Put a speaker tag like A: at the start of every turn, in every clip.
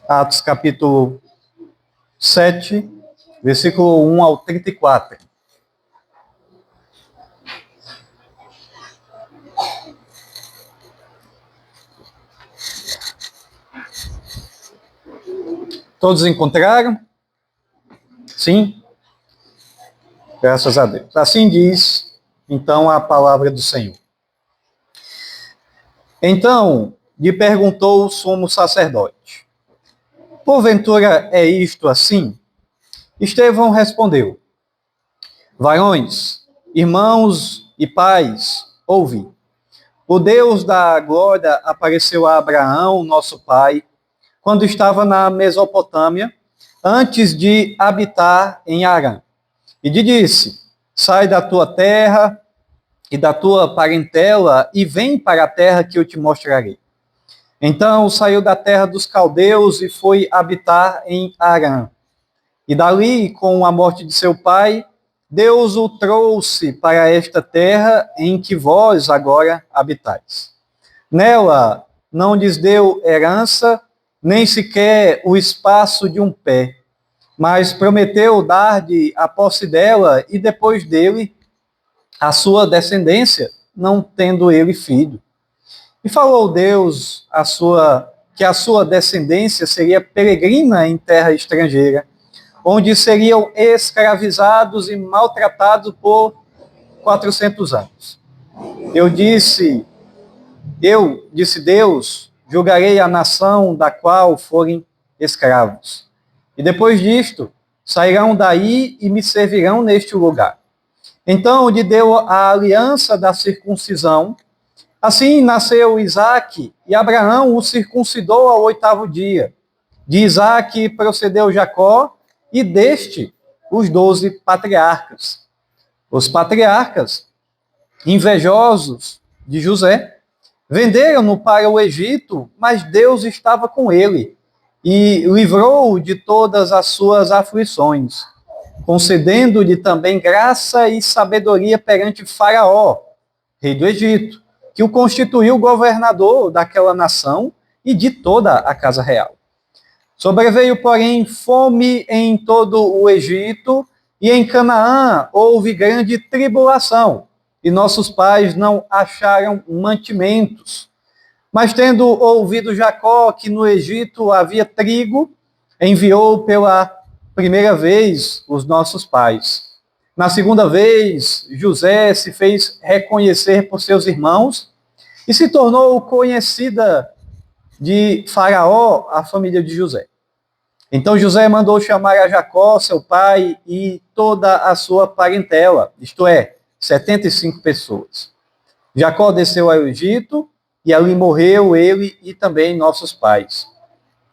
A: Atos capítulo 7, versículo 1 ao 34. Todos encontraram? Sim? Graças a Deus. Assim diz, então, a palavra do Senhor. Então, lhe perguntou o sumo sacerdote: porventura é isto assim? Estevão respondeu: varões, irmãos e pais, ouvi. O Deus da glória apareceu a Abraão, nosso pai, quando estava na Mesopotâmia, antes de habitar em Harã. E lhe disse: sai da tua terra e da tua parentela e vem para a terra que eu te mostrarei. Então saiu da terra dos caldeus e foi habitar em Harã. E dali, com a morte de seu pai, Deus o trouxe para esta terra em que vós agora habitais. Nela não lhes deu herança, nem sequer o espaço de um pé, mas prometeu dar-lhe a posse dela e depois dele a sua descendência, não tendo ele filho. E falou Deus que a sua descendência seria peregrina em terra estrangeira, onde seriam escravizados e maltratados por 400 anos. Disse Deus, julgarei a nação da qual forem escravos. E depois disto, sairão daí e me servirão neste lugar. Então lhe deu a aliança da circuncisão. Assim nasceu Isaque, e Abraão o circuncidou ao 8º dia. De Isaque procedeu Jacó, e deste os 12 patriarcas. Os patriarcas, invejosos de José, venderam-no para o Egito, mas Deus estava com ele e livrou-o de todas as suas aflições, concedendo-lhe também graça e sabedoria perante Faraó, rei do Egito, que o constituiu governador daquela nação e de toda a casa real. Sobreveio, porém, fome em todo o Egito, e em Canaã houve grande tribulação, e nossos pais não acharam mantimentos. Mas tendo ouvido Jacó que no Egito havia trigo, enviou pela primeira vez os nossos pais. Na segunda vez, José se fez reconhecer por seus irmãos e se tornou conhecida de Faraó a família de José. Então José mandou chamar a Jacó, seu pai, e toda a sua parentela, isto é, 75 pessoas. Jacó desceu ao Egito, e ali morreu ele e também nossos pais.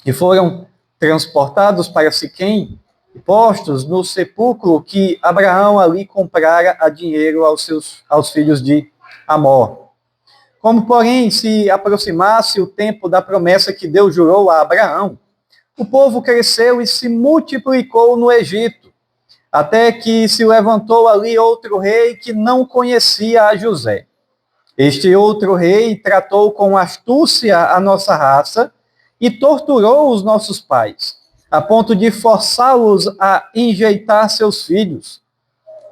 A: E foram transportados para Siquém e postos no sepulcro que Abraão ali comprara a dinheiro aos filhos de Amor. Como, porém, se aproximasse o tempo da promessa que Deus jurou a Abraão, o povo cresceu e se multiplicou no Egito, até que se levantou ali outro rei que não conhecia a José. Este outro rei tratou com astúcia a nossa raça e torturou os nossos pais, a ponto de forçá-los a enjeitar seus filhos,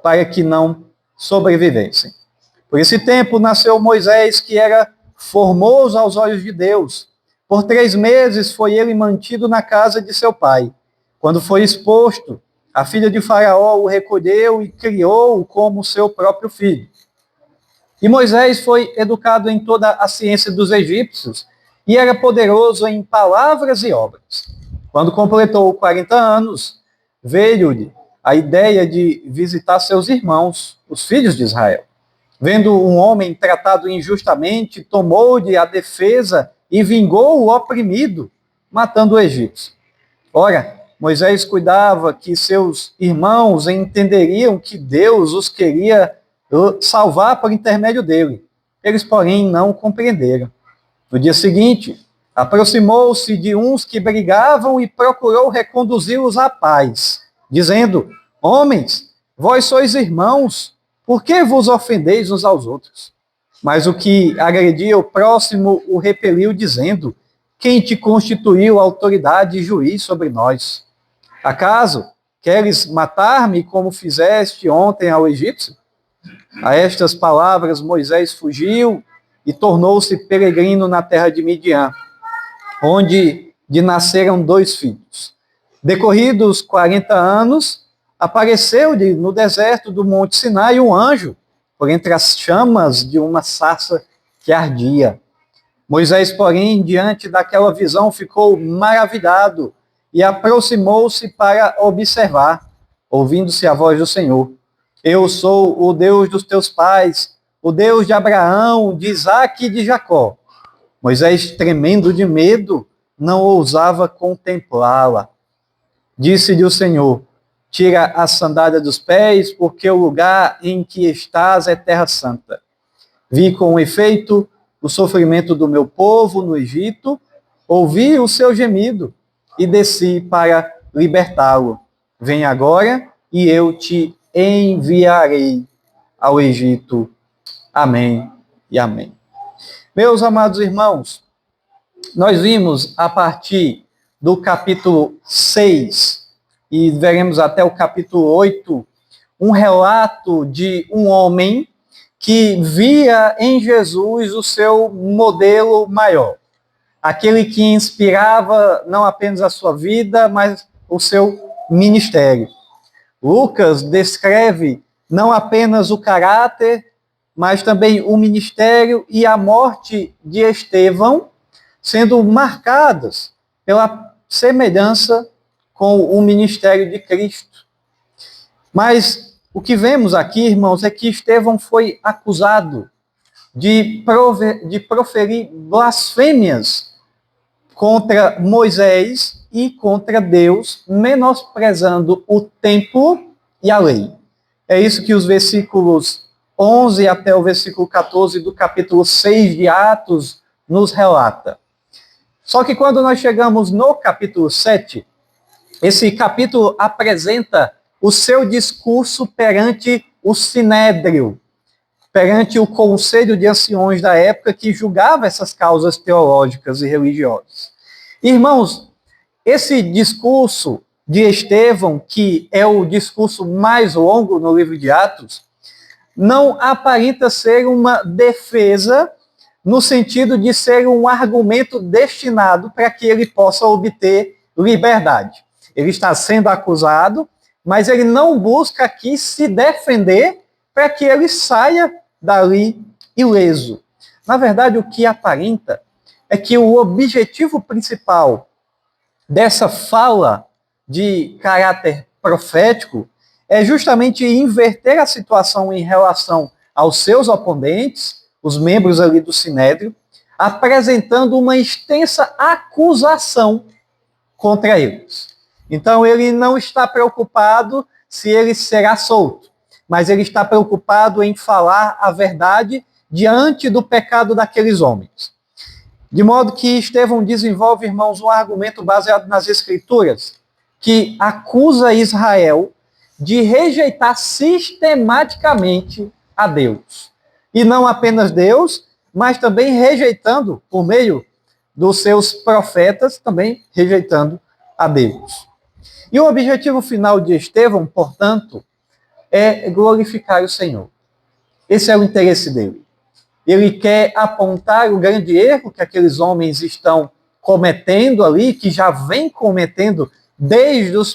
A: para que não sobrevivessem. Por esse tempo nasceu Moisés, que era formoso aos olhos de Deus. Por 3 meses foi ele mantido na casa de seu pai. Quando foi exposto, a filha de Faraó o recolheu e criou-o como seu próprio filho. E Moisés foi educado em toda a ciência dos egípcios e era poderoso em palavras e obras. Quando completou 40 anos, veio-lhe a ideia de visitar seus irmãos, os filhos de Israel. Vendo um homem tratado injustamente, tomou-lhe a defesa e vingou o oprimido, matando o egípcio. Ora, Moisés cuidava que seus irmãos entenderiam que Deus os queria salvar por intermédio dele. Eles, porém, não compreenderam. No dia seguinte, aproximou-se de uns que brigavam e procurou reconduzi-los à paz, dizendo: homens, vós sois irmãos, por que vos ofendeis uns aos outros? Mas o que agredia o próximo o repeliu, dizendo: quem te constituiu autoridade e juiz sobre nós? Acaso queres matar-me como fizeste ontem ao egípcio? A estas palavras Moisés fugiu e tornou-se peregrino na terra de Midian, onde lhe nasceram 2 filhos. Decorridos 40 anos, apareceu-lhe no deserto do Monte Sinai um anjo, por entre as chamas de uma sarça que ardia. Moisés, porém, diante daquela visão, ficou maravilhado e aproximou-se para observar, ouvindo-se a voz do Senhor. Eu sou o Deus dos teus pais, o Deus de Abraão, de Isaque e de Jacó. Moisés, tremendo de medo, não ousava contemplá-la. Disse-lhe o Senhor: tira a sandália dos pés, porque o lugar em que estás é terra santa. Vi com efeito o sofrimento do meu povo no Egito, ouvi o seu gemido e desci para libertá-lo. Vem agora e eu te enviarei ao Egito. Amém e amém. Meus amados irmãos, nós vimos a partir do capítulo 6 e veremos até o capítulo 8 um relato de um homem que via em Jesus o seu modelo maior, aquele que inspirava não apenas a sua vida, mas o seu ministério. Lucas descreve não apenas o caráter, mas também o ministério e a morte de Estevão, sendo marcadas pela semelhança com o ministério de Cristo. Mas o que vemos aqui, irmãos, é que Estevão foi acusado de proferir blasfêmias contra Moisés e contra Deus, menosprezando o templo e a lei. É isso que os versículos 11 até o versículo 14 do capítulo 6 de Atos nos relata. Só que quando nós chegamos no capítulo 7, esse capítulo apresenta o seu discurso perante o Sinédrio, perante o conselho de anciões da época que julgava essas causas teológicas e religiosas. Irmãos, esse discurso de Estevão, que é o discurso mais longo no livro de Atos, não aparenta ser uma defesa no sentido de ser um argumento destinado para que ele possa obter liberdade. Ele está sendo acusado, mas ele não busca aqui se defender para que ele saia dali ileso. Na verdade, o que aparenta é que o objetivo principal dessa fala de caráter profético é justamente inverter a situação em relação aos seus oponentes, os membros ali do Sinédrio, apresentando uma extensa acusação contra eles. Então, ele não está preocupado se ele será solto, mas ele está preocupado em falar a verdade diante do pecado daqueles homens. De modo que Estevão desenvolve, irmãos, um argumento baseado nas Escrituras, que acusa Israel de rejeitar sistematicamente a Deus. E não apenas Deus, mas também rejeitando, por meio dos seus profetas, também rejeitando a Deus. E o objetivo final de Estevão, portanto, é glorificar o Senhor. Esse é o interesse dele. Ele quer apontar o grande erro que aqueles homens estão cometendo ali, que já vem cometendo desde os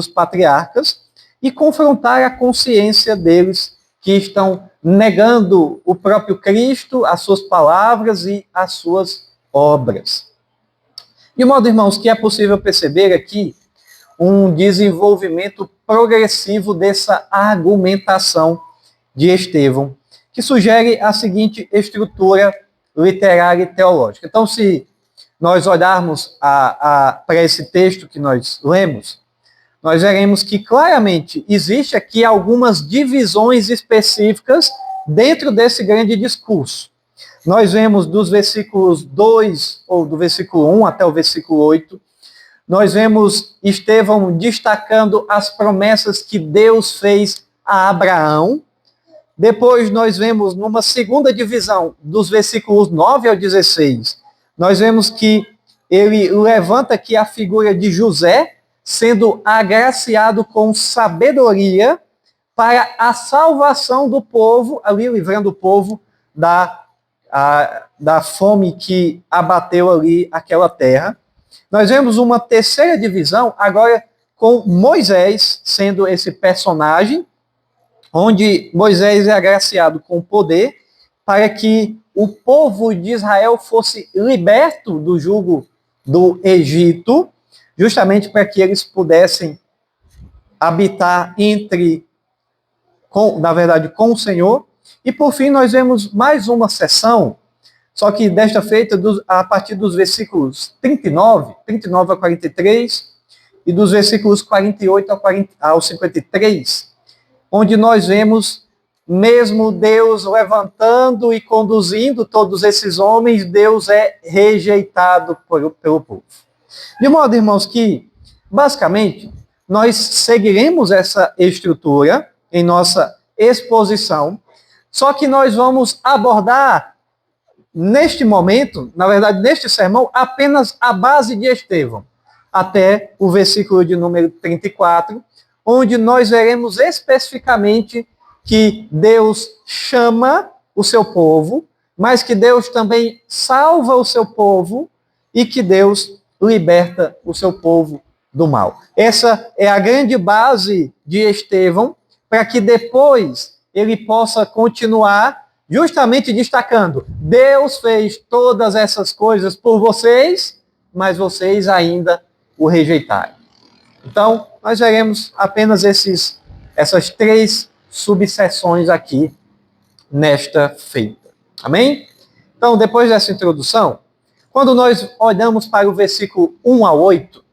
A: patriarcas, e confrontar a consciência deles que estão negando o próprio Cristo, as suas palavras e as suas obras. De modo, irmãos, que é possível perceber aqui um desenvolvimento progressivo dessa argumentação de Estevão, que sugere a seguinte estrutura literária e teológica. Então, se nós olharmos para esse texto que nós lemos, nós veremos que claramente existe aqui algumas divisões específicas dentro desse grande discurso. Nós vemos dos versículos 2, ou do versículo 1 até o versículo 8, nós vemos Estevão destacando as promessas que Deus fez a Abraão. Depois nós vemos numa segunda divisão, dos versículos 9 ao 16, nós vemos que ele levanta aqui a figura de José, sendo agraciado com sabedoria para a salvação do povo, ali livrando o povo da fome que abateu ali aquela terra. Nós vemos uma terceira divisão, agora com Moisés sendo esse personagem, onde Moisés é agraciado com poder para que o povo de Israel fosse liberto do jugo do Egito, justamente para que eles pudessem habitar com o Senhor. E por fim nós vemos mais uma sessão, só que desta feita a partir dos versículos 39 a 43 e dos versículos 48 ao 53, onde nós vemos mesmo Deus levantando e conduzindo todos esses homens, Deus é rejeitado pelo povo. De modo, irmãos, que basicamente nós seguiremos essa estrutura em nossa exposição, só que nós vamos abordar neste momento, na verdade, neste sermão, apenas a base de Estevão, até o versículo de número 34, onde nós veremos especificamente que Deus chama o seu povo, mas que Deus também salva o seu povo e que Deus liberta o seu povo do mal. Essa é a grande base de Estevão, para que depois ele possa continuar justamente destacando: Deus fez todas essas coisas por vocês, mas vocês ainda o rejeitaram. Então, nós veremos apenas essas três subseções aqui nesta feita. Amém? Então, depois dessa introdução, quando nós olhamos para o versículo 1 a 8,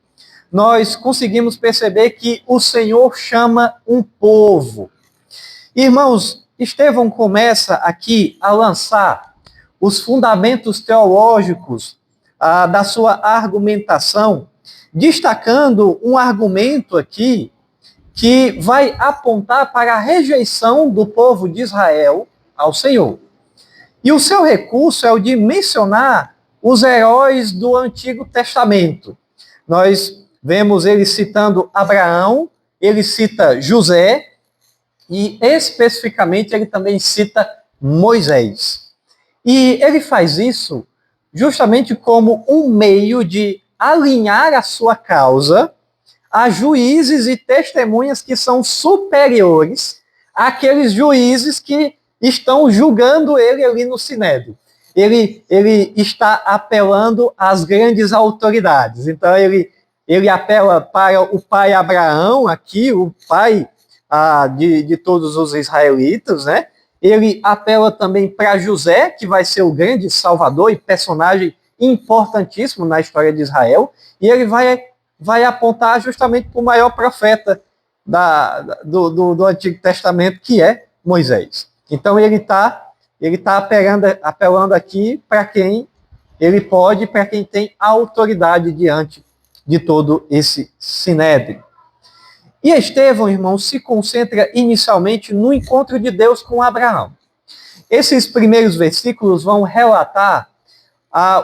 A: nós conseguimos perceber que o Senhor chama um povo. Irmãos, Estevão começa aqui a lançar os fundamentos teológicos da sua argumentação, destacando um argumento aqui que vai apontar para a rejeição do povo de Israel ao Senhor. E o seu recurso é o de mencionar os heróis do Antigo Testamento. Nós vemos ele citando Abraão, ele cita José, e especificamente ele também cita Moisés. E ele faz isso justamente como um meio de alinhar a sua causa a juízes e testemunhas que são superiores àqueles juízes que estão julgando ele ali no Sinédrio. Ele está apelando às grandes autoridades. Então, ele apela para o pai Abraão, aqui, o pai de todos os israelitas, né? Ele apela também para José, que vai ser o grande salvador e personagem importantíssimo na história de Israel, e ele vai apontar justamente para o maior profeta do Antigo Testamento, que é Moisés. Então ele está apelando aqui para quem ele pode, para quem tem autoridade diante de todo esse sinédrio. E Estevão, irmão, se concentra inicialmente no encontro de Deus com Abraão. Esses primeiros versículos vão relatar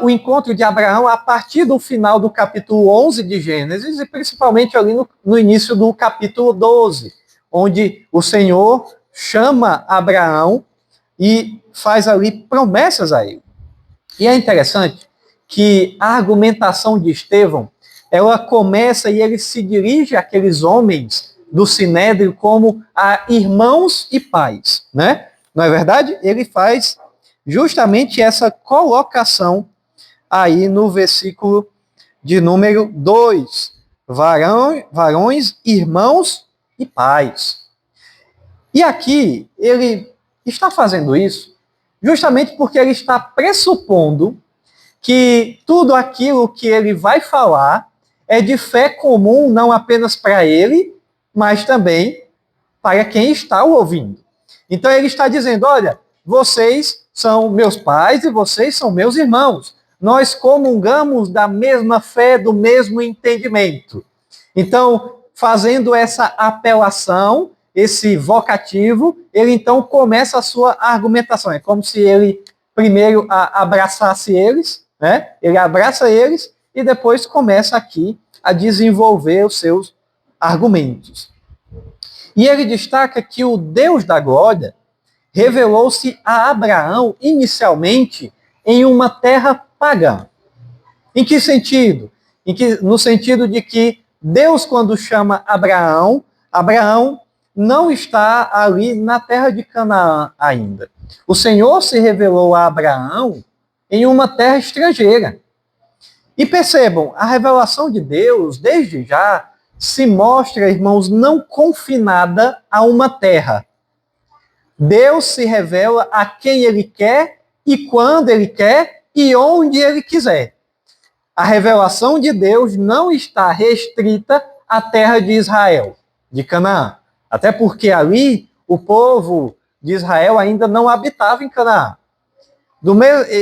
A: o encontro de Abraão a partir do final do capítulo 11 de Gênesis e principalmente ali no início do capítulo 12, onde o Senhor chama Abraão e faz ali promessas a ele. E é interessante que a argumentação de Estevão, ela começa e ele se dirige àqueles homens do Sinédrio como a irmãos e pais, né? Não é verdade? Ele faz justamente essa colocação aí no versículo de número 2. Varões, irmãos e pais. E aqui ele está fazendo isso justamente porque ele está pressupondo que tudo aquilo que ele vai falar é de fé comum, não apenas para ele, mas também para quem está o ouvindo. Então ele está dizendo: olha, vocês são meus pais e vocês são meus irmãos. Nós comungamos da mesma fé, do mesmo entendimento. Então, fazendo essa apelação, esse vocativo, ele então começa a sua argumentação. É como se ele primeiro abraçasse eles, né? Ele abraça eles e depois começa aqui a desenvolver os seus argumentos. E ele destaca que o Deus da glória revelou-se a Abraão inicialmente em uma terra pagã. Em que sentido? No sentido de que Deus, quando chama Abraão, Abraão não está ali na terra de Canaã ainda. O Senhor se revelou a Abraão em uma terra estrangeira. E percebam, a revelação de Deus, desde já, se mostra, irmãos, não confinada a uma terra. Deus se revela a quem Ele quer e quando Ele quer e onde Ele quiser. A revelação de Deus não está restrita à terra de Israel, de Canaã. Até porque ali o povo de Israel ainda não habitava em Canaã.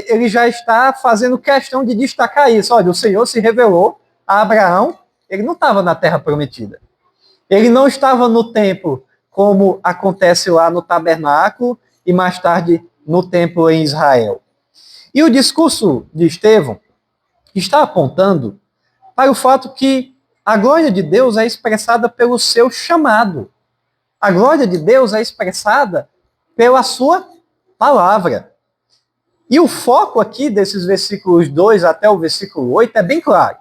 A: Ele já está fazendo questão de destacar isso. Olha, o Senhor se revelou a Abraão, ele não estava na terra prometida. Ele não estava no templo, como acontece lá no tabernáculo e mais tarde no templo em Israel. E o discurso de Estevão está apontando para o fato que a glória de Deus é expressada pelo seu chamado. A glória de Deus é expressada pela sua palavra. E o foco aqui desses versículos 2 até o versículo 8 é bem claro.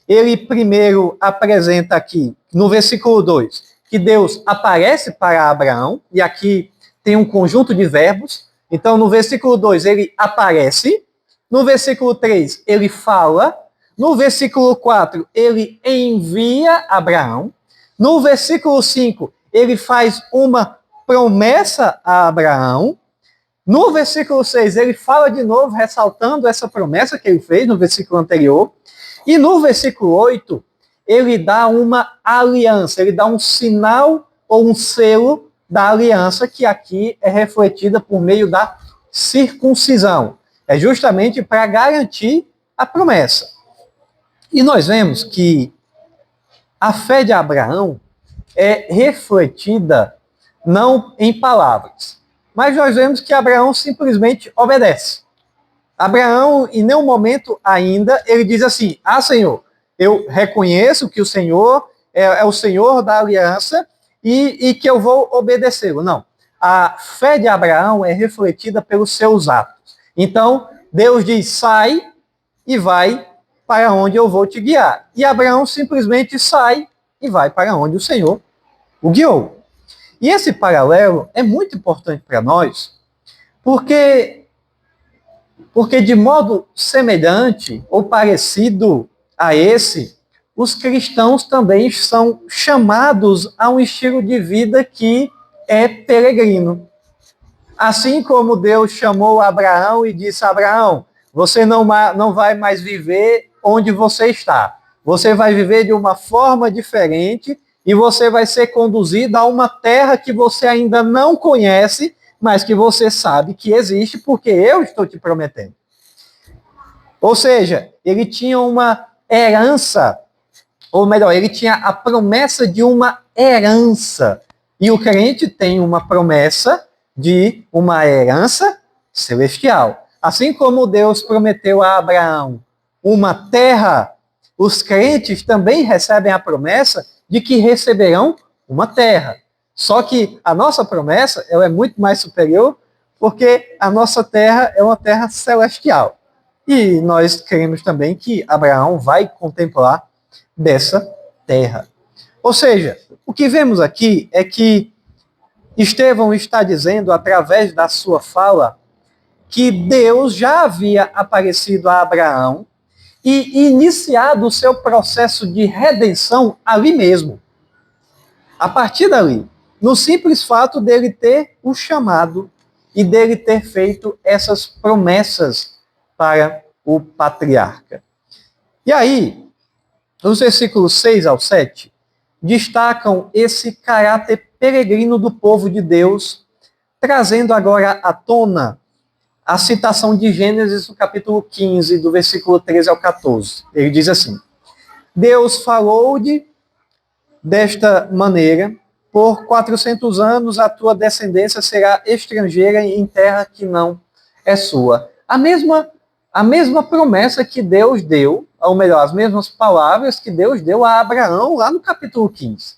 A: Ele primeiro apresenta aqui, no versículo 2, que Deus aparece para Abraão, e aqui tem um conjunto de verbos. Então, no versículo 2, ele aparece. No versículo 3, ele fala. No versículo 4, ele envia Abraão. No versículo 5, ele faz uma promessa a Abraão. No versículo 6, ele fala de novo, ressaltando essa promessa que ele fez no versículo anterior. E no versículo 8, ele dá uma aliança, ele dá um sinal ou um selo da aliança, que aqui é refletida por meio da circuncisão. É justamente para garantir a promessa. E nós vemos que a fé de Abraão é refletida não em palavras, mas nós vemos que Abraão simplesmente obedece. Abraão, em nenhum momento ainda, ele diz assim: ah, Senhor, eu reconheço que o Senhor é o Senhor da aliança e que eu vou obedecê-lo. Não. A fé de Abraão é refletida pelos seus atos. Então, Deus diz: sai e vai para onde eu vou te guiar. E Abraão simplesmente sai e vai para onde o Senhor o guiou. E esse paralelo é muito importante para nós, porque de modo semelhante ou parecido a esse, os cristãos também são chamados a um estilo de vida que é peregrino. Assim como Deus chamou Abraão e disse: Abraão, você não vai mais viver onde você está. Você vai viver de uma forma diferente e você vai ser conduzido a uma terra que você ainda não conhece, mas que você sabe que existe, porque eu estou te prometendo. Ou seja, ele tinha uma herança, ou melhor, ele tinha a promessa de uma herança. E o crente tem uma promessa de uma herança celestial. Assim como Deus prometeu a Abraão uma terra, os crentes também recebem a promessa de que receberão uma terra. Só que a nossa promessa ela é muito mais superior, porque a nossa terra é uma terra celestial. E nós queremos também que Abraão vai contemplar dessa terra. Ou seja, o que vemos aqui é que Estevão está dizendo, através da sua fala, que Deus já havia aparecido a Abraão e iniciado o seu processo de redenção ali mesmo. A partir dali, no simples fato dele ter o chamado e dele ter feito essas promessas para o patriarca. E aí, os versículos 6 ao 7 destacam esse caráter peregrino do povo de Deus, trazendo agora à tona a citação de Gênesis no capítulo 15, do versículo 13 ao 14. Ele diz assim: Deus falou-lhe desta maneira: por 400 anos a tua descendência será estrangeira em terra que não é sua. A mesma a mesma promessa que Deus deu, ou melhor, as mesmas palavras que Deus deu a Abraão lá no capítulo 15.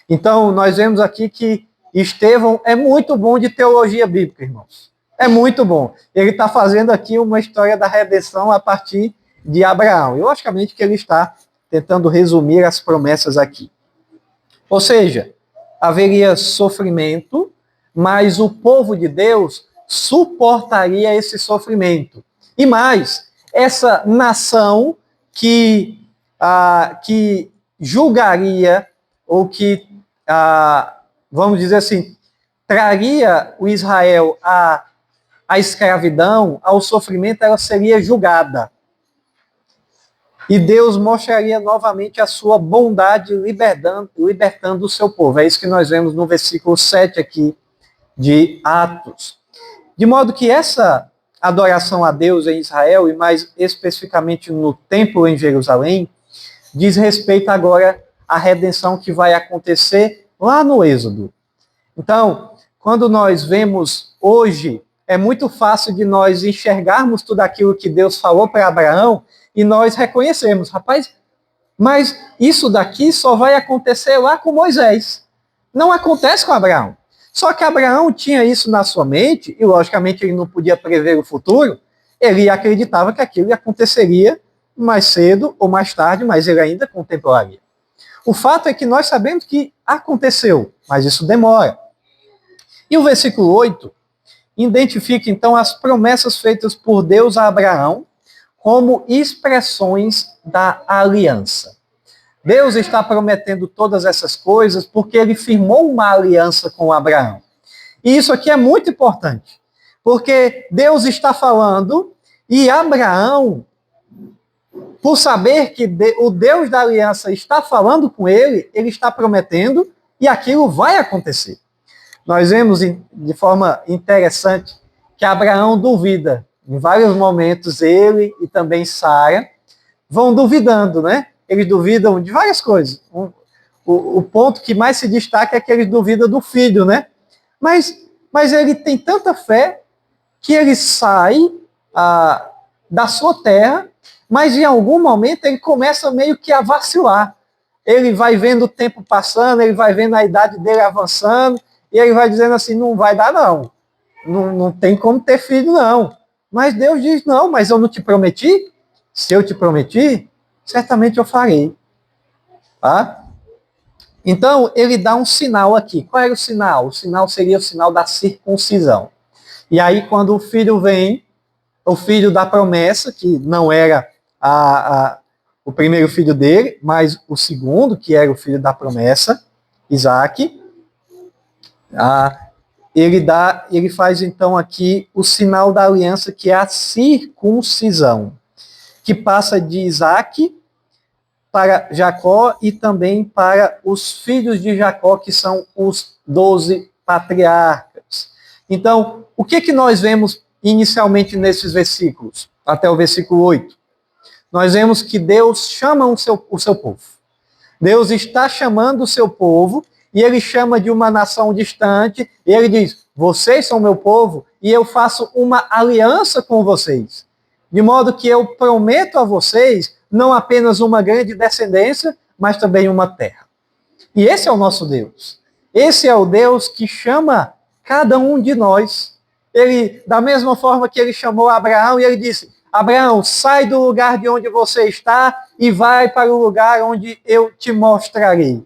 A: Então, nós vemos aqui que Estevão é muito bom de teologia bíblica, irmãos. É muito bom. Ele está fazendo aqui uma história da redenção a partir de Abraão. E, logicamente, que ele está tentando resumir as promessas aqui. Ou seja, haveria sofrimento, mas o povo de Deus suportaria esse sofrimento. E mais, essa nação que julgaria, ou que, vamos dizer assim, traria o Israel à escravidão, ao sofrimento, ela seria julgada. E Deus mostraria novamente a sua bondade, libertando o seu povo. É isso que nós vemos no versículo 7 aqui de Atos. De modo que essa adoração a Deus em Israel, e mais especificamente no templo em Jerusalém, diz respeito agora à redenção que vai acontecer lá no Êxodo. Então, quando nós vemos hoje, é muito fácil de nós enxergarmos tudo aquilo que Deus falou para Abraão e nós reconhecemos, rapaz, mas isso daqui só vai acontecer lá com Moisés. Não acontece com Abraão. Só que Abraão tinha isso na sua mente, e logicamente ele não podia prever o futuro, ele acreditava que aquilo aconteceria mais cedo ou mais tarde, mas ele ainda contemplaria. O fato é que nós sabemos que aconteceu, mas isso demora. E o versículo 8 identifica então as promessas feitas por Deus a Abraão como expressões da aliança. Deus está prometendo todas essas coisas porque ele firmou uma aliança com Abraão. E isso aqui é muito importante, porque Deus está falando e Abraão, por saber que o Deus da aliança está falando com ele, ele está prometendo e aquilo vai acontecer. Nós vemos de forma interessante que Abraão duvida. Em vários momentos ele e também Sara vão duvidando, né? Eles duvidam de várias coisas. O ponto que mais se destaca é que eles duvidam do filho, né? Mas ele tem tanta fé que ele sai da sua terra, mas em algum momento ele começa meio que a vacilar. Ele vai vendo o tempo passando, ele vai vendo a idade dele avançando, e ele vai dizendo assim, não vai dar não. Não tem como ter filho não. Mas Deus diz, não, mas eu não te prometi? Se eu te prometi, certamente eu farei. Tá? Então, ele dá um sinal aqui. Qual era o sinal? O sinal seria o sinal da circuncisão. E aí, quando o filho vem, o filho da promessa, que não era o primeiro filho dele, mas o segundo, que era o filho da promessa, Isaac, ele faz então aqui o sinal da aliança, que é a circuncisão, que passa de Isaac para Jacó e também para os filhos de Jacó, que são os 12 patriarcas. Então, o que nós vemos inicialmente nesses versículos, até o versículo 8? Nós vemos que Deus chama o seu povo. Deus está chamando o seu povo, e ele chama de uma nação distante, e ele diz, vocês são meu povo, e eu faço uma aliança com vocês. De modo que eu prometo a vocês não apenas uma grande descendência, mas também uma terra. E esse é o nosso Deus. Esse é o Deus que chama cada um de nós. Ele, da mesma forma que ele chamou Abraão, e ele disse, Abraão, sai do lugar de onde você está e vai para o lugar onde eu te mostrarei.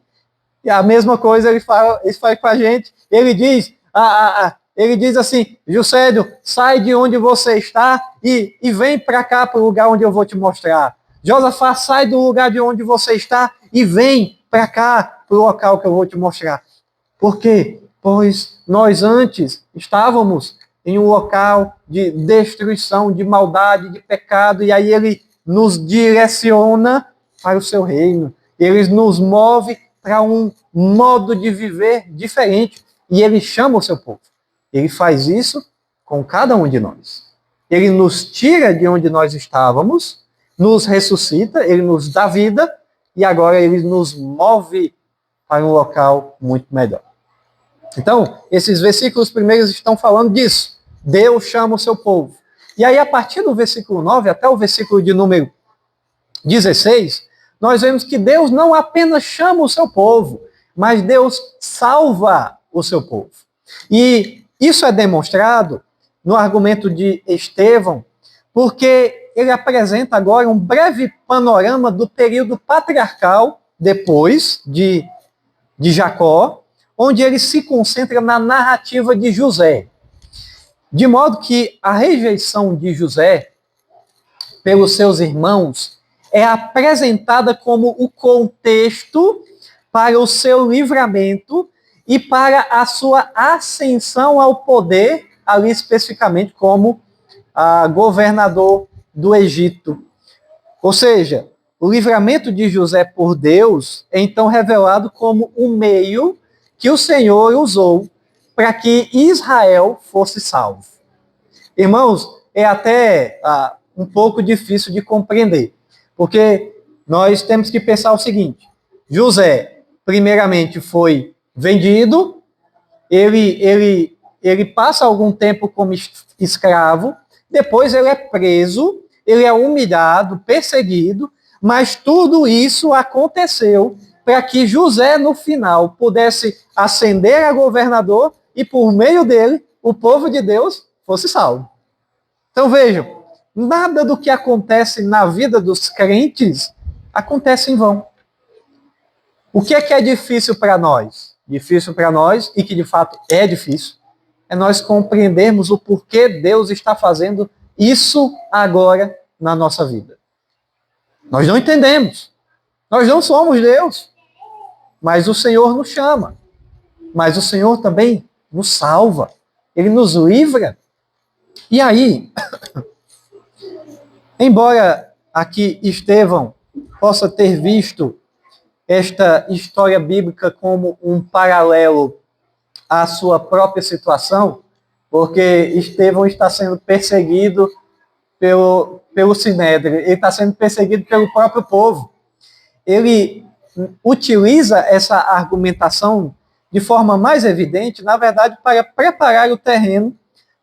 A: E a mesma coisa ele faz com a gente. Ele diz assim, Juscelio, sai de onde você está e vem para cá, para o lugar onde eu vou te mostrar. Josafá, sai do lugar de onde você está e vem para cá, para o local que eu vou te mostrar. Por quê? Pois nós antes estávamos em um local de destruição, de maldade, de pecado, e aí ele nos direciona para o seu reino. Ele nos move para um modo de viver diferente, e ele chama o seu povo. Ele faz isso com cada um de nós. Ele nos tira de onde nós estávamos, nos ressuscita, ele nos dá vida, e agora ele nos move para um local muito melhor. Então, esses versículos primeiros estão falando disso. Deus chama o seu povo. E aí, a partir do versículo 9 até o versículo de número 16, nós vemos que Deus não apenas chama o seu povo, mas Deus salva o seu povo. E isso é demonstrado no argumento de Estevão, porque ele apresenta agora um breve panorama do período patriarcal, depois de Jacó, onde ele se concentra na narrativa de José. De modo que a rejeição de José pelos seus irmãos é apresentada como o contexto para o seu livramento e para a sua ascensão ao poder, ali especificamente como governador do Egito. Ou seja, o livramento de José por Deus é então revelado como um meio que o Senhor usou para que Israel fosse salvo. Irmãos, é até um pouco difícil de compreender, porque nós temos que pensar o seguinte: José, primeiramente, foi vendido, ele passa algum tempo como escravo, depois ele é preso, ele é humilhado, perseguido, mas tudo isso aconteceu para que José, no final, pudesse ascender a governador e, por meio dele, o povo de Deus fosse salvo. Então vejam, nada do que acontece na vida dos crentes acontece em vão. O que é difícil para nós? Difícil para nós, e que de fato é difícil, é nós compreendermos o porquê Deus está fazendo isso agora na nossa vida. Nós não entendemos. Nós não somos Deus. Mas o Senhor nos chama. Mas o Senhor também nos salva. Ele nos livra. E aí, embora aqui Estevão possa ter visto esta história bíblica como um paralelo à sua própria situação, porque Estevão está sendo perseguido pelo Sinédrio, ele está sendo perseguido pelo próprio povo. Ele utiliza essa argumentação de forma mais evidente, na verdade, para preparar o terreno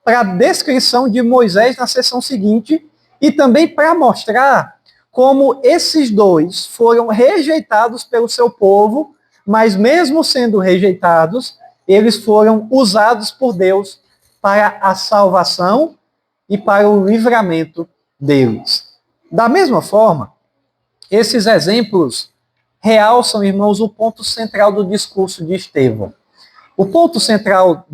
A: para a descrição de Moisés na sessão seguinte e também para mostrar como esses dois foram rejeitados pelo seu povo, mas mesmo sendo rejeitados, eles foram usados por Deus para a salvação e para o livramento deles. Da mesma forma, esses exemplos realçam, irmãos, o ponto central do discurso de Estevão. O ponto central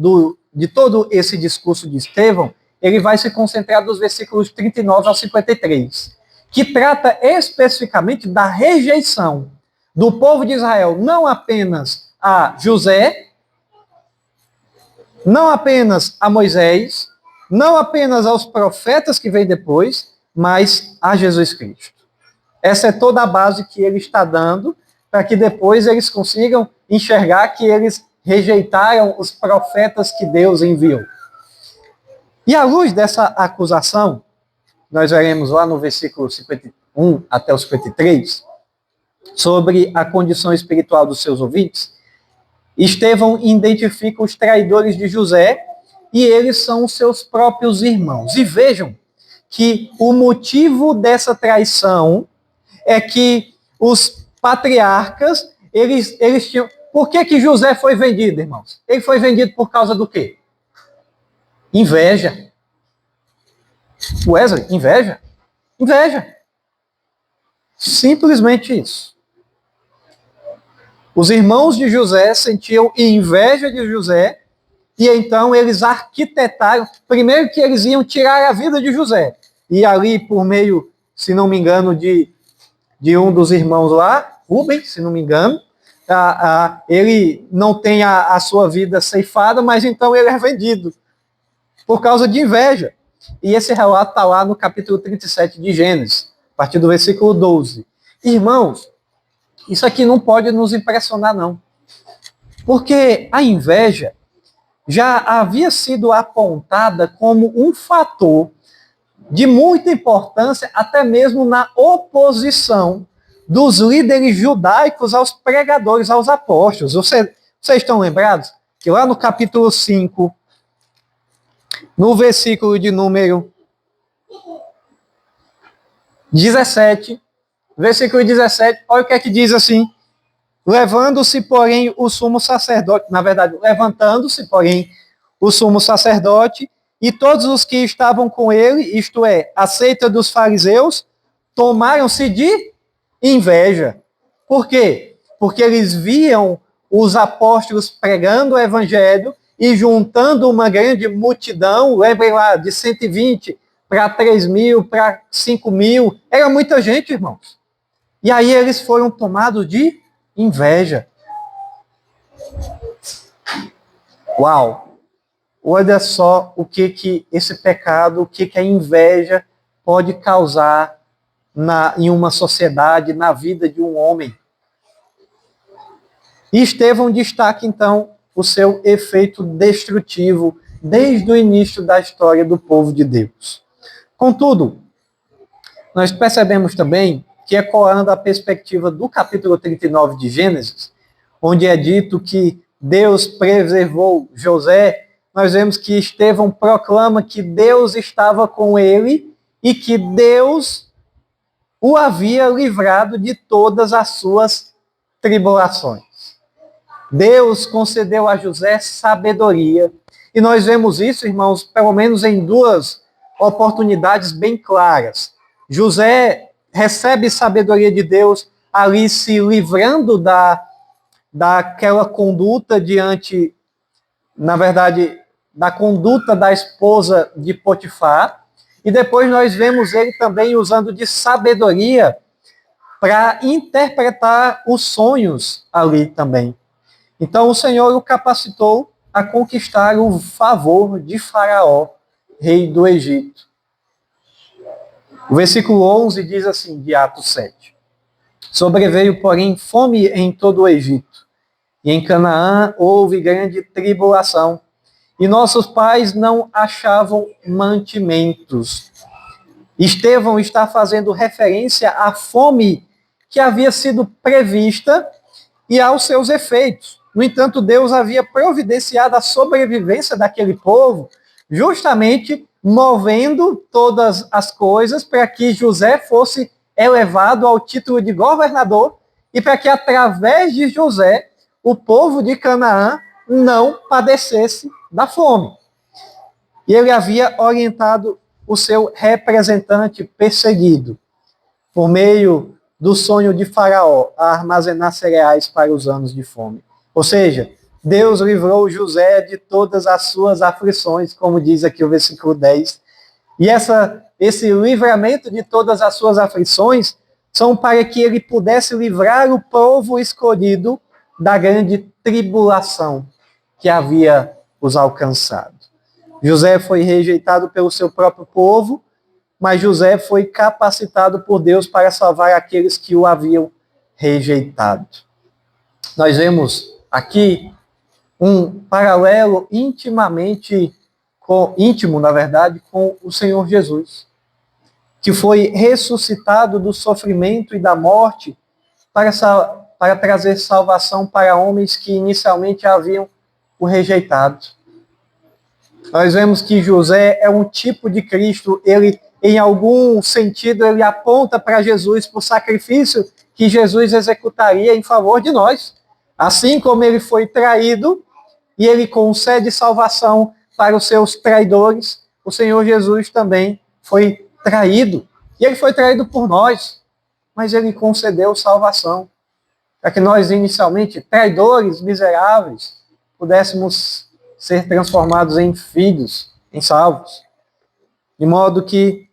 A: de todo esse discurso de Estevão, ele vai se concentrar dos versículos 39 ao 53, que trata especificamente da rejeição do povo de Israel, não apenas a José, não apenas a Moisés, não apenas aos profetas que vêm depois, mas a Jesus Cristo. Essa é toda a base que ele está dando para que depois eles consigam enxergar que eles rejeitaram os profetas que Deus enviou. E à luz dessa acusação, nós veremos lá no versículo 51 até o 53, sobre a condição espiritual dos seus ouvintes, Estevão identifica os traidores de José e eles são os seus próprios irmãos. E vejam que o motivo dessa traição é que os patriarcas, eles tinham... Por que José foi vendido, irmãos? Ele foi vendido por causa do quê? Inveja. Wesley, inveja? Inveja. Simplesmente isso. Os irmãos de José sentiam inveja de José e então eles arquitetaram, primeiro que eles iam tirar a vida de José. E ali, por meio, se não me engano, de um dos irmãos lá, Rubem, se não me engano, ele não tem a sua vida ceifada, mas então ele é vendido por causa de inveja. E esse relato está lá no capítulo 37 de Gênesis, a partir do versículo 12. Irmãos, isso aqui não pode nos impressionar, não. Porque a inveja já havia sido apontada como um fator de muita importância, até mesmo na oposição dos líderes judaicos aos pregadores, aos apóstolos. Vocês estão lembrados que lá no capítulo 5, no versículo de número 17, versículo 17, olha o que é que diz assim: levando-se, porém, o sumo sacerdote, na verdade, levantando-se, porém, o sumo sacerdote e todos os que estavam com ele, isto é, a seita dos fariseus, tomaram-se de inveja. Por quê? Porque eles viam os apóstolos pregando o evangelho e juntando uma grande multidão, lembrem lá, de 120 para 3.000, para 5.000, era muita gente, irmãos. E aí eles foram tomados de inveja. Uau! Olha só o que esse pecado, o que a inveja pode causar em uma sociedade, na vida de um homem. E Estevão destaca, então, o seu efeito destrutivo desde o início da história do povo de Deus. Contudo, nós percebemos também que, ecoando a perspectiva do capítulo 39 de Gênesis, onde é dito que Deus preservou José, nós vemos que Estevão proclama que Deus estava com ele e que Deus o havia livrado de todas as suas tribulações. Deus concedeu a José sabedoria, e nós vemos isso, irmãos, pelo menos em duas oportunidades bem claras. José recebe sabedoria de Deus ali se livrando daquela conduta diante, na verdade, da conduta da esposa de Potifar, e depois nós vemos ele também usando de sabedoria para interpretar os sonhos ali também. Então o Senhor o capacitou a conquistar o favor de Faraó, rei do Egito. O versículo 11 diz assim, de Atos 7. Sobreveio, porém, fome em todo o Egito, e em Canaã houve grande tribulação, e nossos pais não achavam mantimentos. Estevão está fazendo referência à fome que havia sido prevista e aos seus efeitos. No entanto, Deus havia providenciado a sobrevivência daquele povo, justamente movendo todas as coisas para que José fosse elevado ao título de governador e para que, através de José, o povo de Canaã não padecesse da fome. E ele havia orientado o seu representante perseguido, por meio do sonho de Faraó, a armazenar cereais para os anos de fome. Ou seja, Deus livrou José de todas as suas aflições, como diz aqui o versículo 10. E esse livramento de todas as suas aflições são para que ele pudesse livrar o povo escolhido da grande tribulação que havia os alcançado. José foi rejeitado pelo seu próprio povo, mas José foi capacitado por Deus para salvar aqueles que o haviam rejeitado. Nós vemos aqui um paralelo íntimo, na verdade, com o Senhor Jesus, que foi ressuscitado do sofrimento e da morte para trazer salvação para homens que inicialmente haviam o rejeitado. Nós vemos que José é um tipo de Cristo, ele, em algum sentido, ele aponta para Jesus por sacrifício que Jesus executaria em favor de nós. Assim como ele foi traído e ele concede salvação para os seus traidores, o Senhor Jesus também foi traído. E ele foi traído por nós, mas ele concedeu salvação, para que nós, inicialmente, traidores, miseráveis, pudéssemos ser transformados em filhos, em salvos. De modo que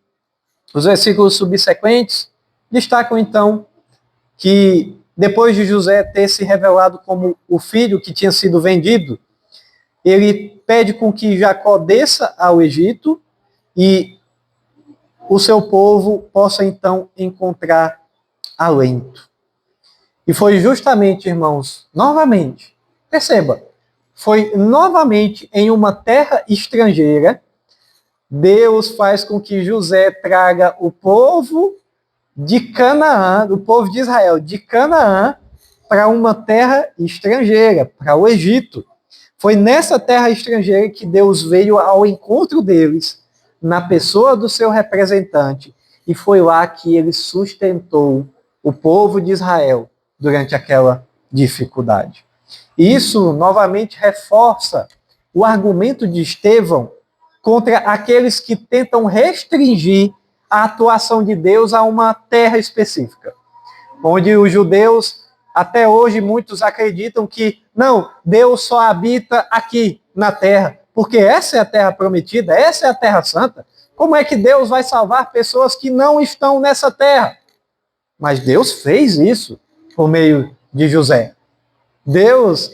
A: os versículos subsequentes destacam, então, que depois de José ter se revelado como o filho que tinha sido vendido, ele pede com que Jacó desça ao Egito e o seu povo possa, então, encontrar alento. E foi justamente, irmãos, novamente, perceba, foi novamente em uma terra estrangeira, Deus faz com que José traga o povo de Canaã, do povo de Israel, de Canaã, para uma terra estrangeira, para o Egito. Foi nessa terra estrangeira que Deus veio ao encontro deles, na pessoa do seu representante, e foi lá que ele sustentou o povo de Israel durante aquela dificuldade. E isso novamente reforça o argumento de Estevão contra aqueles que tentam restringir a atuação de Deus a uma terra específica, onde os judeus, até hoje, muitos acreditam que, não, Deus só habita aqui na terra, porque essa é a terra prometida, essa é a terra santa. Como é que Deus vai salvar pessoas que não estão nessa terra? Mas Deus fez isso por meio de José. Deus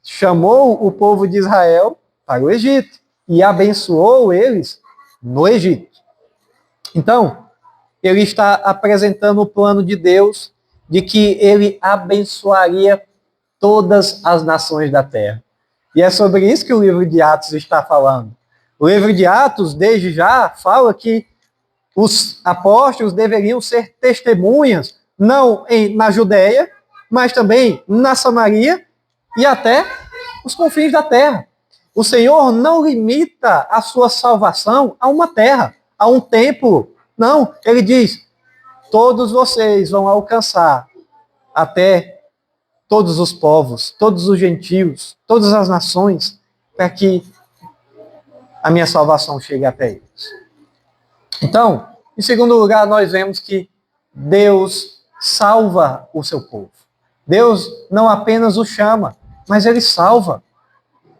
A: chamou o povo de Israel para o Egito e abençoou eles no Egito. Então, ele está apresentando o plano de Deus de que ele abençoaria todas as nações da terra. E é sobre isso que o livro de Atos está falando. O livro de Atos, desde já, fala que os apóstolos deveriam ser testemunhas, não na Judéia, mas também na Samaria e até os confins da terra. O Senhor não limita a sua salvação a uma terra, a um templo. Não, ele diz, todos vocês vão alcançar até todos os povos, todos os gentios, todas as nações, para que a minha salvação chegue até eles. Então, em segundo lugar, nós vemos que Deus salva o seu povo. Deus não apenas o chama, mas ele salva.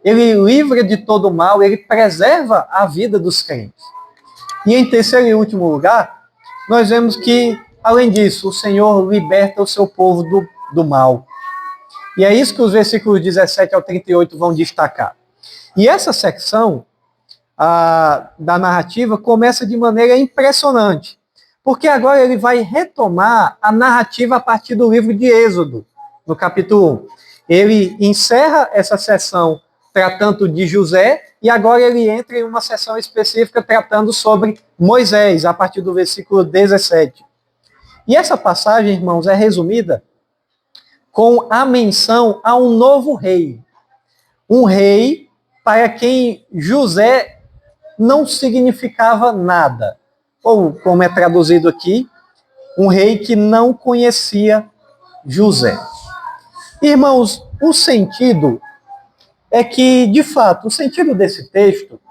A: Ele livra de todo o mal, ele preserva a vida dos crentes. E em terceiro e último lugar, nós vemos que, além disso, o Senhor liberta o seu povo do mal. E é isso que os versículos 17 ao 38 vão destacar. E essa secção da narrativa começa de maneira impressionante, porque agora ele vai retomar a narrativa a partir do livro de Êxodo, no capítulo 1. Ele encerra essa sessão tratando de José, e agora ele entra em uma sessão específica tratando sobre Moisés, a partir do versículo 17. E essa passagem, irmãos, é resumida com a menção a um novo rei. Um rei para quem José não significava nada. Ou, como é traduzido aqui, um rei que não conhecia José. Irmãos, o sentido é que, de fato, o sentido desse texto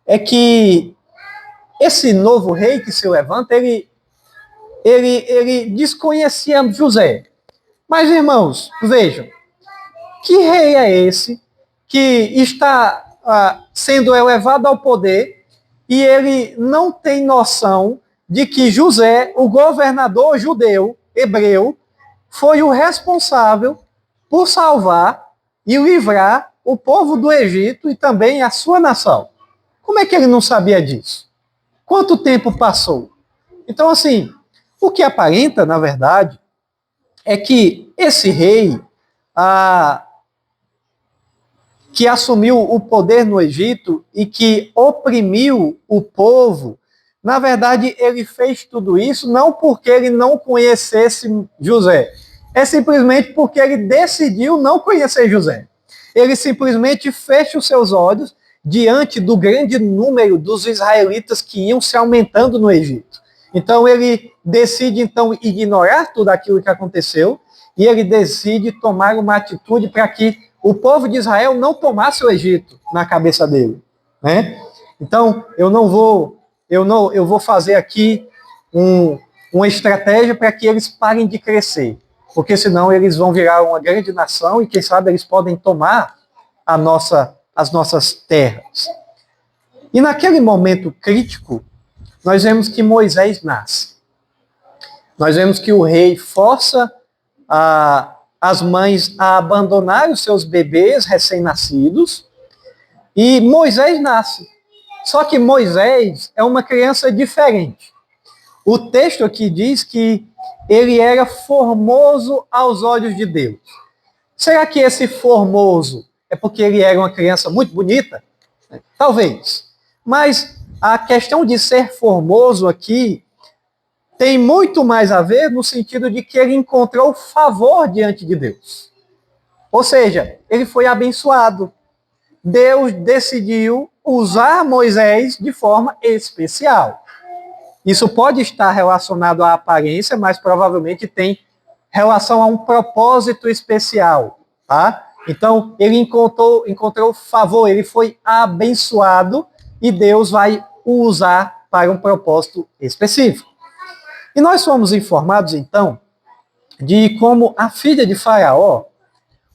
A: é que esse novo rei que se levanta, ele desconhecia José. Mas, irmãos, vejam, que rei é esse que está sendo elevado ao poder e ele não tem noção de que José, o governador judeu, hebreu, foi o responsável por salvar e livrar o povo do Egito e também a sua nação? Como é que ele não sabia disso? Quanto tempo passou? Então, assim, o que aparenta, na verdade, é que esse rei que assumiu o poder no Egito e que oprimiu o povo, na verdade, ele fez tudo isso não porque ele não conhecesse José, é simplesmente porque ele decidiu não conhecer José. Ele simplesmente fecha os seus olhos diante do grande número dos israelitas que iam se aumentando no Egito. Então ele decide então ignorar tudo aquilo que aconteceu e ele decide tomar uma atitude para que o povo de Israel não tomasse o Egito na cabeça dele, né? Então eu vou fazer aqui uma estratégia para que eles parem de crescer, porque senão eles vão virar uma grande nação e quem sabe eles podem tomar as nossas terras. E naquele momento crítico, nós vemos que Moisés nasce. Nós vemos que o rei força as mães a abandonar os seus bebês recém-nascidos e Moisés nasce. Só que Moisés é uma criança diferente. O texto aqui diz que ele era formoso aos olhos de Deus. Será que esse formoso é porque ele era uma criança muito bonita? Talvez. Mas a questão de ser formoso aqui tem muito mais a ver no sentido de que ele encontrou favor diante de Deus. Ou seja, ele foi abençoado. Deus decidiu usar Moisés de forma especial. Isso pode estar relacionado à aparência, mas provavelmente tem relação a um propósito especial, tá? Então, ele encontrou favor, ele foi abençoado e Deus vai o usar para um propósito específico. E nós fomos informados, então, de como a filha de Faraó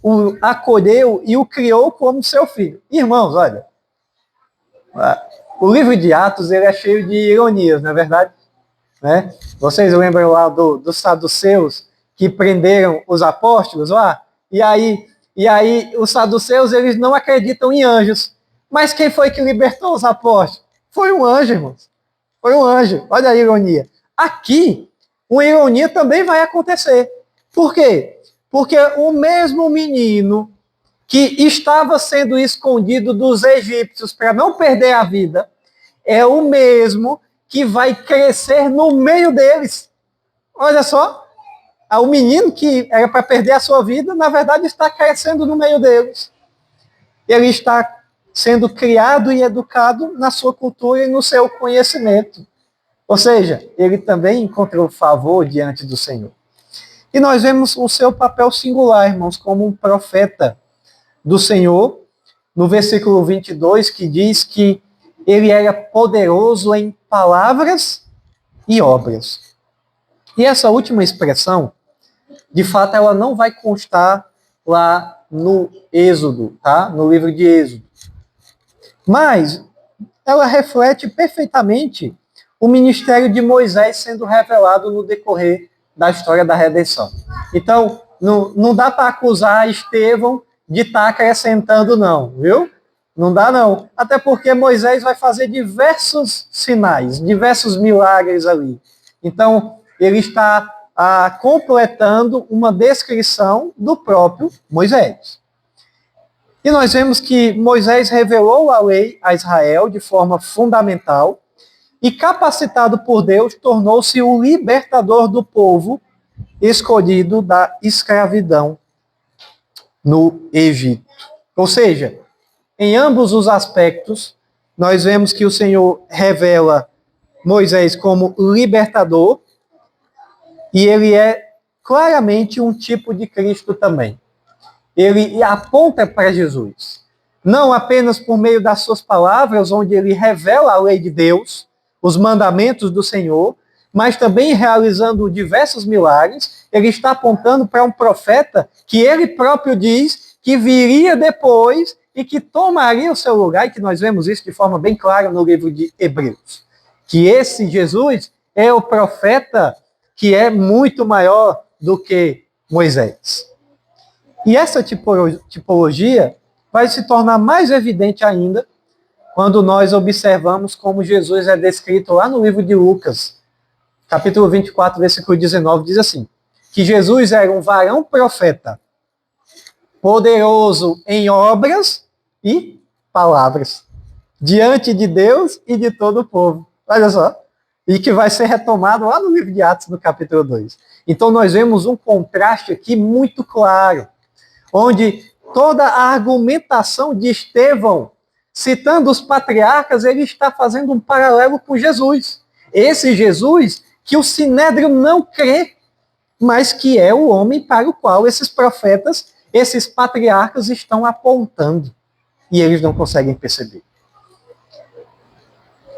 A: o acolheu e o criou como seu filho. Irmãos, olha, o livro de Atos ele é cheio de ironias, não é verdade? Né? Vocês lembram lá dos saduceus que prenderam os apóstolos lá? E aí os saduceus eles não acreditam em anjos. Mas quem foi que libertou os apóstolos? Foi um anjo, irmãos. Foi um anjo. Olha a ironia. Aqui, uma ironia também vai acontecer. Por quê? Porque o mesmo menino que estava sendo escondido dos egípcios para não perder a vida, é o mesmo que vai crescer no meio deles. Olha só, o menino que era para perder a sua vida, na verdade está crescendo no meio deles. Ele está sendo criado e educado na sua cultura e no seu conhecimento. Ou seja, ele também encontrou favor diante do Senhor. E nós vemos o seu papel singular, irmãos, como um profeta do Senhor, no versículo 22, que diz que ele era poderoso em palavras e obras. E essa última expressão, de fato, ela não vai constar lá no Êxodo, tá? No livro de Êxodo. Mas ela reflete perfeitamente o ministério de Moisés sendo revelado no decorrer da história da redenção. Então, não dá para acusar Estevão de estar acrescentando, não, viu? Não dá, não. Até porque Moisés vai fazer diversos sinais, diversos milagres ali. Então, ele está completando uma descrição do próprio Moisés. E nós vemos que Moisés revelou a lei a Israel de forma fundamental e, capacitado por Deus, tornou-se o libertador do povo escolhido da escravidão no Egito. Ou seja, em ambos os aspectos, nós vemos que o Senhor revela Moisés como libertador e ele é claramente um tipo de Cristo também. Ele aponta para Jesus, não apenas por meio das suas palavras, onde ele revela a lei de Deus, os mandamentos do Senhor, mas também realizando diversos milagres, ele está apontando para um profeta que ele próprio diz que viria depois e que tomaria o seu lugar, e que nós vemos isso de forma bem clara no livro de Hebreus. Que esse Jesus é o profeta que é muito maior do que Moisés. E essa tipologia vai se tornar mais evidente ainda quando nós observamos como Jesus é descrito lá no livro de Lucas, capítulo 24, versículo 19, diz assim, que Jesus era um varão profeta, poderoso em obras e palavras, diante de Deus e de todo o povo. Olha só. E que vai ser retomado lá no livro de Atos, no capítulo 2. Então nós vemos um contraste aqui muito claro, onde toda a argumentação de Estevão, citando os patriarcas, ele está fazendo um paralelo com Jesus. Esse Jesus que o Sinédrio não crê, mas que é o homem para o qual esses profetas, esses patriarcas estão apontando. E eles não conseguem perceber.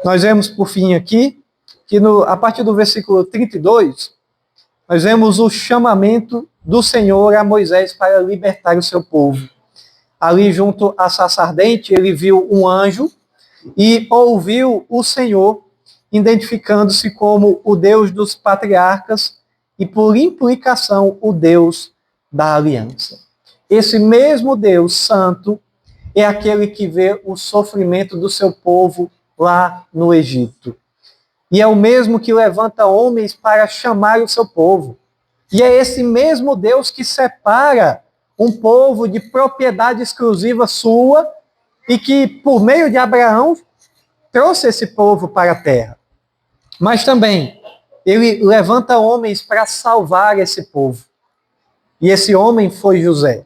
A: Nós vemos, por fim, aqui, que a partir do versículo 32, nós vemos o chamamento do Senhor a Moisés para libertar o seu povo. Ali junto à sarça ardente, ele viu um anjo e ouviu o Senhor, identificando-se como o Deus dos patriarcas e, por implicação, o Deus da aliança. Esse mesmo Deus santo é aquele que vê o sofrimento do seu povo lá no Egito. E é o mesmo que levanta homens para chamar o seu povo. E é esse mesmo Deus que separa um povo de propriedade exclusiva sua e que, por meio de Abraão, trouxe esse povo para a terra. Mas também, ele levanta homens para salvar esse povo. E esse homem foi José.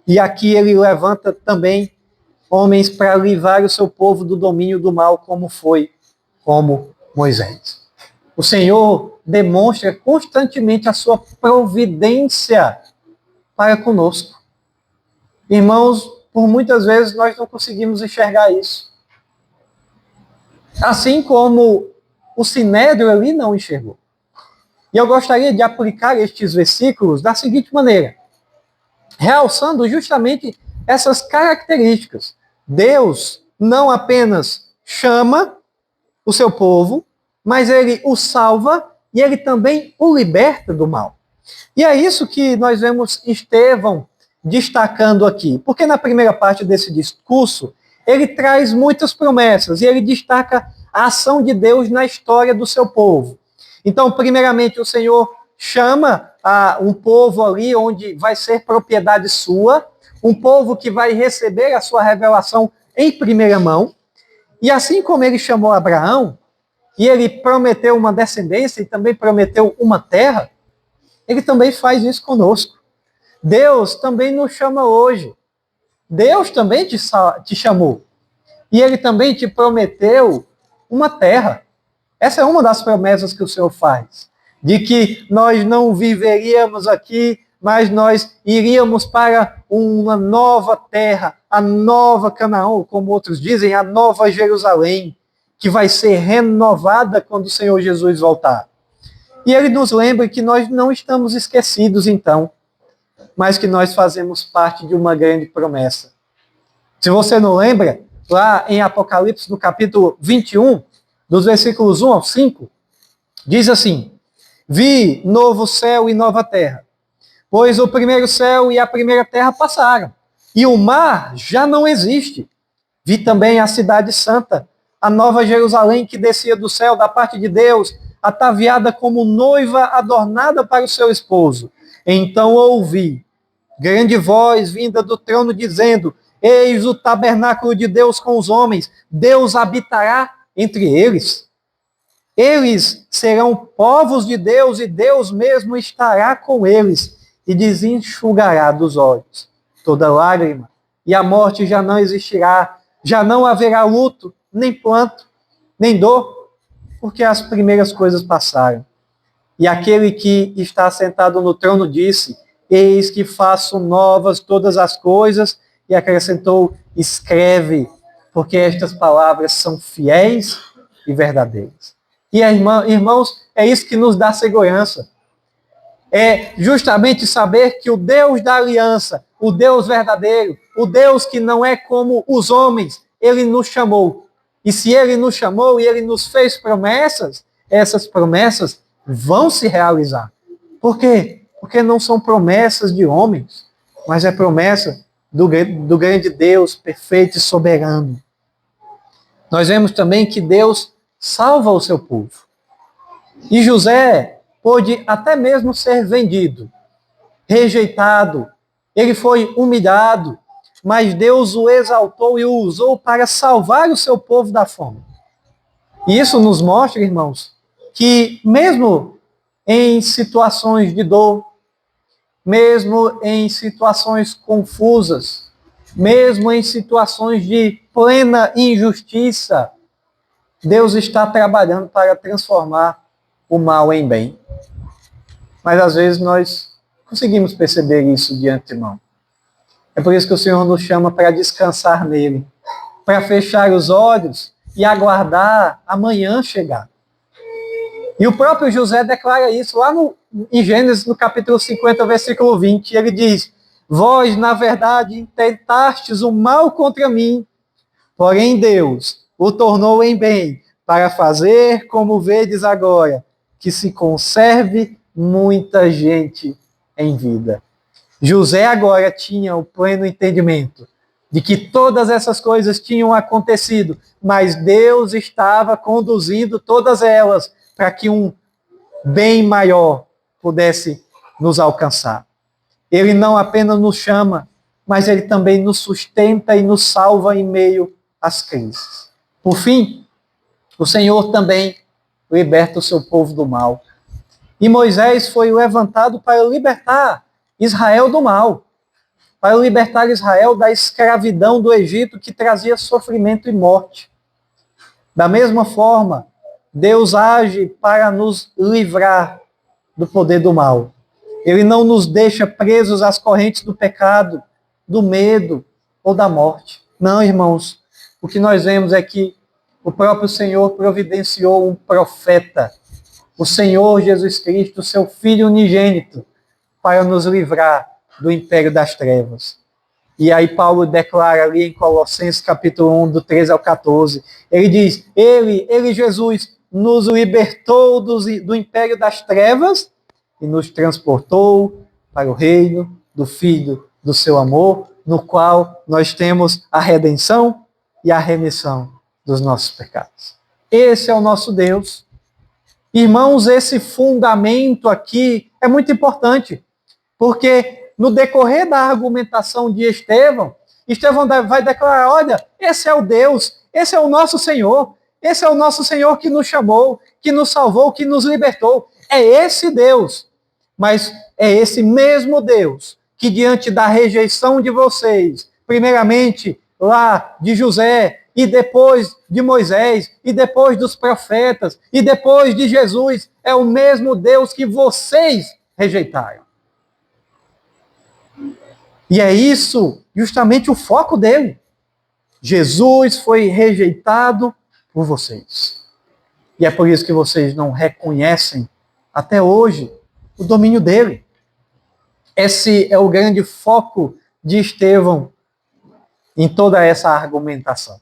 A: E aqui ele levanta também homens para livrar o seu povo do domínio do mal, como Moisés. O Senhor demonstra constantemente a sua providência para conosco. Irmãos, por muitas vezes nós não conseguimos enxergar isso. Assim como o Sinédrio ali não enxergou. E eu gostaria de aplicar estes versículos da seguinte maneira, realçando justamente essas características. Deus não apenas chama o seu povo, mas ele o salva e ele também o liberta do mal. E é isso que nós vemos Estevão destacando aqui, porque na primeira parte desse discurso, ele traz muitas promessas e ele destaca a ação de Deus na história do seu povo. Então, primeiramente, o Senhor chama um povo ali onde vai ser propriedade sua, um povo que vai receber a sua revelação em primeira mão, e assim como ele chamou Abraão, e ele prometeu uma descendência e também prometeu uma terra, ele também faz isso conosco. Deus também nos chama hoje. Deus também te chamou. E ele também te prometeu uma terra. Essa é uma das promessas que o Senhor faz. De que nós não viveríamos aqui, mas nós iríamos para uma nova terra, a nova Canaã, como outros dizem, a nova Jerusalém, que vai ser renovada quando o Senhor Jesus voltar. E ele nos lembra que nós não estamos esquecidos, então, mas que nós fazemos parte de uma grande promessa. Se você não lembra, lá em Apocalipse, no capítulo 21, dos versículos 1 ao 5, diz assim, vi novo céu e nova terra, pois o primeiro céu e a primeira terra passaram, e o mar já não existe. Vi também a cidade santa, a nova Jerusalém que descia do céu da parte de Deus, ataviada como noiva adornada para o seu esposo. Então ouvi grande voz vinda do trono dizendo, eis o tabernáculo de Deus com os homens, Deus habitará entre eles. Eles serão povos de Deus e Deus mesmo estará com eles e desenxugará dos olhos toda lágrima, e a morte já não existirá, já não haverá luto, nem planto, nem dor, porque as primeiras coisas passaram. E aquele que está sentado no trono disse, eis que faço novas todas as coisas, e acrescentou, escreve, porque estas palavras são fiéis e verdadeiras. E, irmãos, é isso que nos dá segurança. É justamente saber que o Deus da aliança, o Deus verdadeiro, o Deus que não é como os homens, ele nos chamou. E se ele nos chamou e ele nos fez promessas, essas promessas vão se realizar. Por quê? Porque não são promessas de homens, mas é promessa do grande Deus perfeito e soberano. Nós vemos também que Deus salva o seu povo. E José pôde até mesmo ser vendido, rejeitado, ele foi humilhado, mas Deus o exaltou e o usou para salvar o seu povo da fome. E isso nos mostra, irmãos, que mesmo em situações de dor, mesmo em situações confusas, mesmo em situações de plena injustiça, Deus está trabalhando para transformar o mal em bem. Mas às vezes nós conseguimos perceber isso de antemão. É por isso que o Senhor nos chama para descansar nele, para fechar os olhos e aguardar amanhã chegar. E o próprio José declara isso lá em Gênesis, no capítulo 50, versículo 20. Ele diz, vós, na verdade, intentastes o mal contra mim, porém Deus o tornou em bem, para fazer como vedes agora, que se conserve muita gente em vida. José agora tinha o pleno entendimento de que todas essas coisas tinham acontecido, mas Deus estava conduzindo todas elas para que um bem maior pudesse nos alcançar. Ele não apenas nos chama, mas ele também nos sustenta e nos salva em meio às crises. Por fim, o Senhor também liberta o seu povo do mal. E Moisés foi levantado para libertar Israel do mal, para libertar Israel da escravidão do Egito que trazia sofrimento e morte. Da mesma forma, Deus age para nos livrar do poder do mal. Ele não nos deixa presos às correntes do pecado, do medo ou da morte. Não, irmãos. O que nós vemos é que o próprio Senhor providenciou um profeta, o Senhor Jesus Cristo, seu Filho unigênito, para nos livrar do império das trevas. E aí Paulo declara ali em Colossenses capítulo 1, do 13 ao 14, ele diz, ele Jesus, nos libertou do império das trevas e nos transportou para o reino do Filho do seu amor, no qual nós temos a redenção e a remissão dos nossos pecados. Esse é o nosso Deus. Irmãos, esse fundamento aqui é muito importante, porque no decorrer da argumentação de Estevão, Estevão vai declarar, olha, esse é o Deus, esse é o nosso Senhor que nos chamou, que nos salvou, que nos libertou. É esse Deus, mas é esse mesmo Deus que diante da rejeição de vocês, primeiramente lá de José, e depois de Moisés, e depois dos profetas, e depois de Jesus, é o mesmo Deus que vocês rejeitaram. E é isso justamente o foco dele. Jesus foi rejeitado por vocês. E é por isso que vocês não reconhecem até hoje o domínio dele. Esse é o grande foco de Estevão em toda essa argumentação.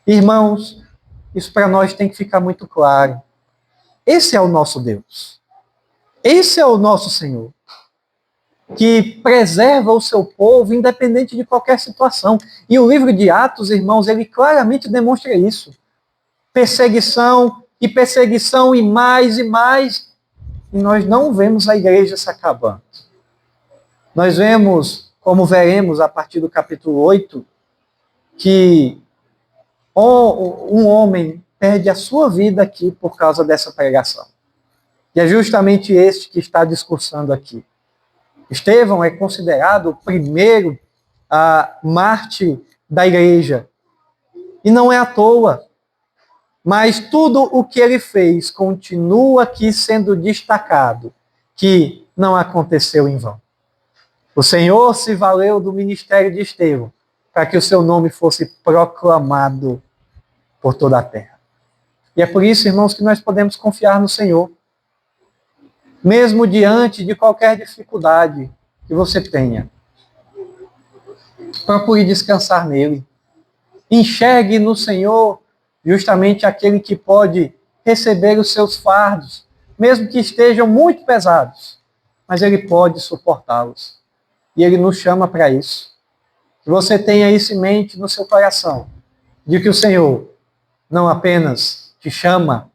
A: Irmãos, isso para nós tem que ficar muito claro. Esse é o nosso Deus. Esse é o nosso Senhor, que preserva o seu povo independente de qualquer situação. E o livro de Atos, irmãos, ele claramente demonstra isso. Perseguição e mais e mais. E nós não vemos a igreja se acabando. Nós vemos, como veremos a partir do capítulo 8, que um homem perde a sua vida aqui por causa dessa pregação. E é justamente este que está discursando aqui. Estevão é considerado o primeiro mártir da igreja. E não é à toa. Mas tudo o que ele fez continua aqui sendo destacado, que não aconteceu em vão. O Senhor se valeu do ministério de Estevão para que o seu nome fosse proclamado por toda a terra. E é por isso, irmãos, que nós podemos confiar no Senhor. Mesmo diante de qualquer dificuldade que você tenha. Procure descansar nele. Enxergue no Senhor justamente aquele que pode receber os seus fardos, mesmo que estejam muito pesados, mas ele pode suportá-los. E ele nos chama para isso. Que você tenha isso em mente no seu coração, de que o Senhor não apenas te chama,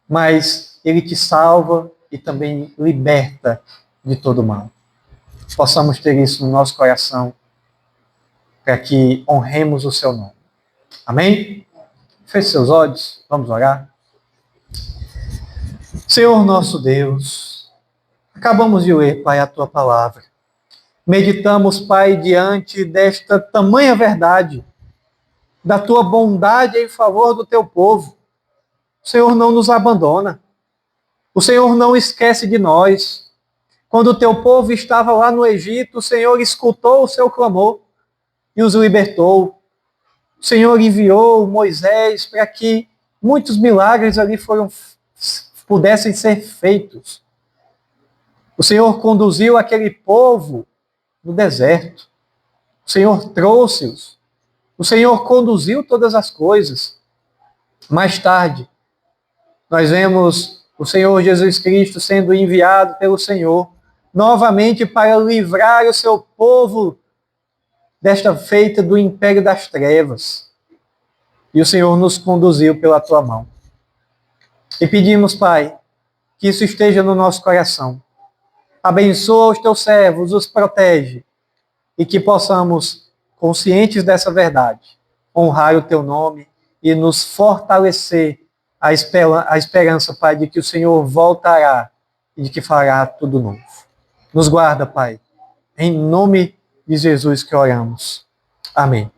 A: mas ele te salva e também liberta de todo mal. Possamos ter isso no nosso coração, para que honremos o seu nome. Amém? Feche seus olhos, vamos orar. Senhor nosso Deus, acabamos de ler, Pai, a tua palavra. Meditamos, Pai, diante desta tamanha verdade, da tua bondade em favor do teu povo. O Senhor não nos abandona. O Senhor não esquece de nós. Quando o teu povo estava lá no Egito, o Senhor escutou o seu clamor e os libertou. O Senhor enviou Moisés para que muitos milagres ali pudessem ser feitos. O Senhor conduziu aquele povo no deserto. O Senhor trouxe-os. O Senhor conduziu todas as coisas. Mais tarde, nós vemos o Senhor Jesus Cristo sendo enviado pelo Senhor novamente para livrar o seu povo desta feita do império das trevas. E o Senhor nos conduziu pela tua mão. E pedimos, Pai, que isso esteja no nosso coração. Abençoa os teus servos, os protege, e que possamos, conscientes dessa verdade, honrar o teu nome e nos fortalecer a esperança, Pai, de que o Senhor voltará e de que fará tudo novo. Nos guarda, Pai. Em nome de Jesus que oramos. Amém.